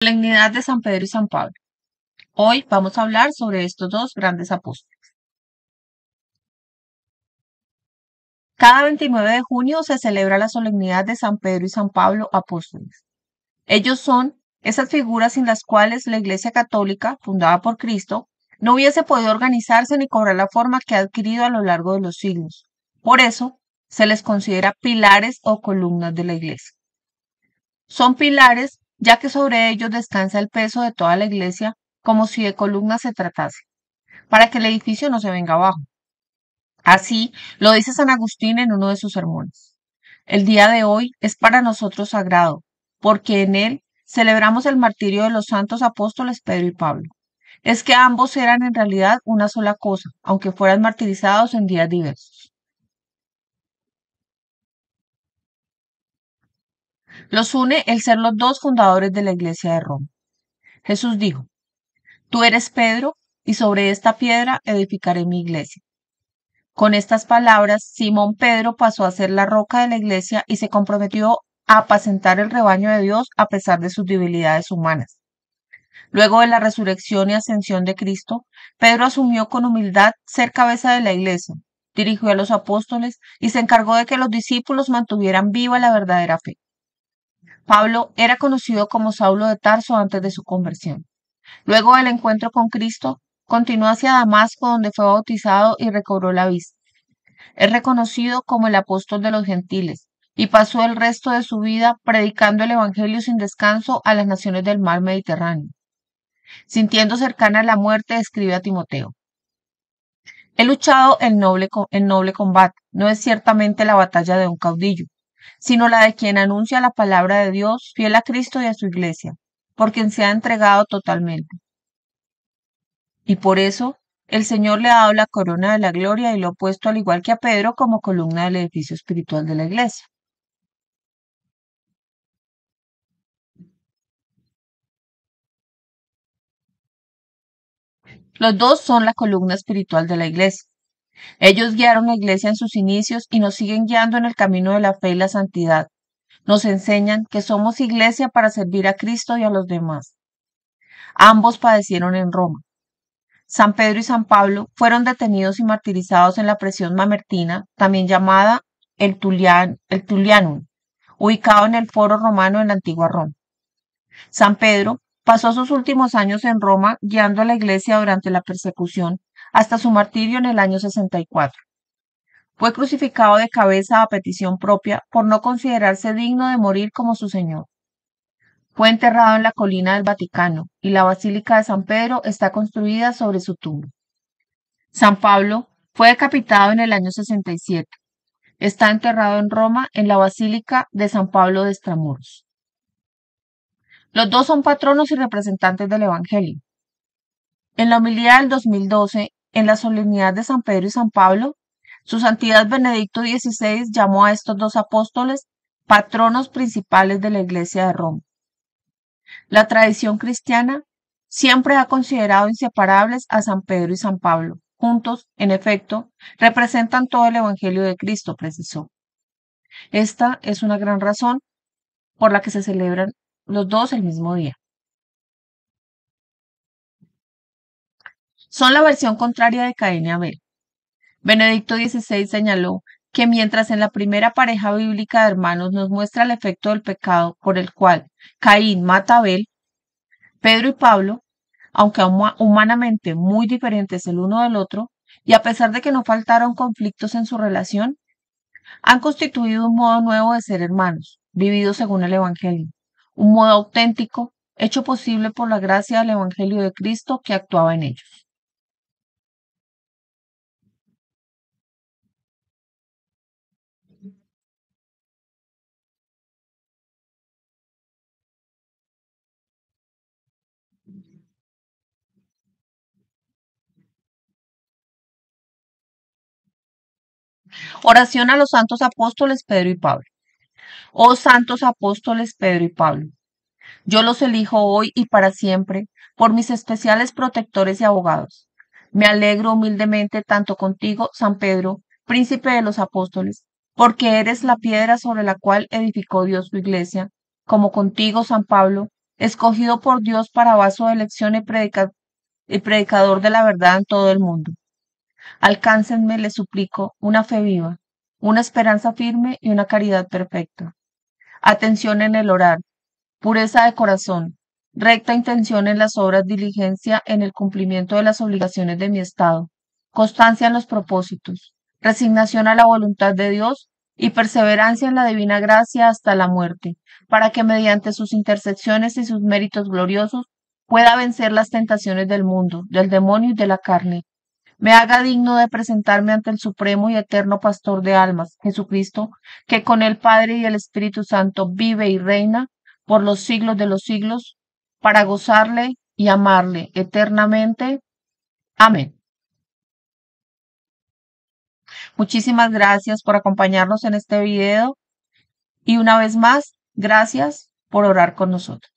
Solemnidad de San Pedro y San Pablo. Hoy vamos a hablar sobre estos dos grandes apóstoles. Cada 29 de junio se celebra la solemnidad de San Pedro y San Pablo, apóstoles. Ellos son esas figuras sin las cuales la Iglesia Católica, fundada por Cristo, no hubiese podido organizarse ni cobrar la forma que ha adquirido a lo largo de los siglos. Por eso, se les considera pilares o columnas de la Iglesia. Son pilares ya que sobre ellos descansa el peso de toda la Iglesia, como si de columnas se tratase, para que el edificio no se venga abajo. Así lo dice San Agustín en uno de sus sermones. El día de hoy es para nosotros sagrado, porque en él celebramos el martirio de los santos apóstoles Pedro y Pablo. Es que ambos eran en realidad una sola cosa, aunque fueran martirizados en días diversos. Los une el ser los dos fundadores de la Iglesia de Roma. Jesús dijo: Tú eres Pedro, y sobre esta piedra edificaré mi iglesia. Con estas palabras, Simón Pedro pasó a ser la roca de la iglesia y se comprometió a apacentar el rebaño de Dios a pesar de sus debilidades humanas. Luego de la resurrección y ascensión de Cristo, Pedro asumió con humildad ser cabeza de la iglesia, dirigió a los apóstoles y se encargó de que los discípulos mantuvieran viva la verdadera fe. Pablo era conocido como Saulo de Tarso antes de su conversión. Luego del encuentro con Cristo, continuó hacia Damasco, donde fue bautizado y recobró la vista. Es reconocido como el apóstol de los gentiles y pasó el resto de su vida predicando el Evangelio sin descanso a las naciones del mar Mediterráneo. Sintiendo cercana la muerte, escribe a Timoteo: He luchado el noble combate, no es ciertamente la batalla de un caudillo, sino la de quien anuncia la palabra de Dios, fiel a Cristo y a su iglesia, por quien se ha entregado totalmente. Y por eso el Señor le ha dado la corona de la gloria y lo ha puesto, al igual que a Pedro, como columna del edificio espiritual de la iglesia. Los dos son la columna espiritual de la iglesia. Ellos guiaron la iglesia en sus inicios y nos siguen guiando en el camino de la fe y la santidad. Nos enseñan que somos iglesia para servir a Cristo y a los demás. Ambos padecieron en Roma. San Pedro y San Pablo fueron detenidos y martirizados en la prisión mamertina, también llamada el Tullianum, ubicado en el Foro Romano en la antigua Roma. San Pedro pasó sus últimos años en Roma guiando a la iglesia durante la persecución hasta su martirio en el año 64. Fue crucificado de cabeza a petición propia por no considerarse digno de morir como su Señor. Fue enterrado en la colina del Vaticano y la Basílica de San Pedro está construida sobre su tumba. San Pablo fue decapitado en el año 67. Está enterrado en Roma en la Basílica de San Pablo de Extramuros. Los dos son patronos y representantes del Evangelio. En la homilía del 2012, en la solemnidad de San Pedro y San Pablo, su Santidad Benedicto XVI llamó a estos dos apóstoles patronos principales de la Iglesia de Roma. La tradición cristiana siempre ha considerado inseparables a San Pedro y San Pablo. Juntos, en efecto, representan todo el Evangelio de Cristo, precisó. Esta es una gran razón por la que se celebran los dos el mismo día. Son la versión contraria de Caín y Abel. Benedicto XVI señaló que mientras en la primera pareja bíblica de hermanos nos muestra el efecto del pecado por el cual Caín mata a Abel, Pedro y Pablo, aunque humanamente muy diferentes el uno del otro, y a pesar de que no faltaron conflictos en su relación, han constituido un modo nuevo de ser hermanos, vivido según el Evangelio, un modo auténtico, hecho posible por la gracia del Evangelio de Cristo que actuaba en ellos. Oración a los santos apóstoles Pedro y Pablo. Oh santos apóstoles Pedro y Pablo, yo los elijo hoy y para siempre por mis especiales protectores y abogados. Me alegro humildemente tanto contigo, San Pedro, príncipe de los apóstoles, porque eres la piedra sobre la cual edificó Dios su iglesia, como contigo, San Pablo, escogido por Dios para vaso de elección y predicador de la verdad en todo el mundo. Alcáncenme, les suplico, una fe viva, una esperanza firme y una caridad perfecta. Atención en el orar, pureza de corazón, recta intención en las obras, diligencia en el cumplimiento de las obligaciones de mi Estado, constancia en los propósitos, resignación a la voluntad de Dios y perseverancia en la divina gracia hasta la muerte, para que mediante sus intersecciones y sus méritos gloriosos pueda vencer las tentaciones del mundo, del demonio y de la carne, me haga digno de presentarme ante el supremo y eterno Pastor de almas, Jesucristo, que con el Padre y el Espíritu Santo vive y reina por los siglos de los siglos, para gozarle y amarle eternamente. Amén. Muchísimas gracias por acompañarnos en este video y una vez más, gracias por orar con nosotros.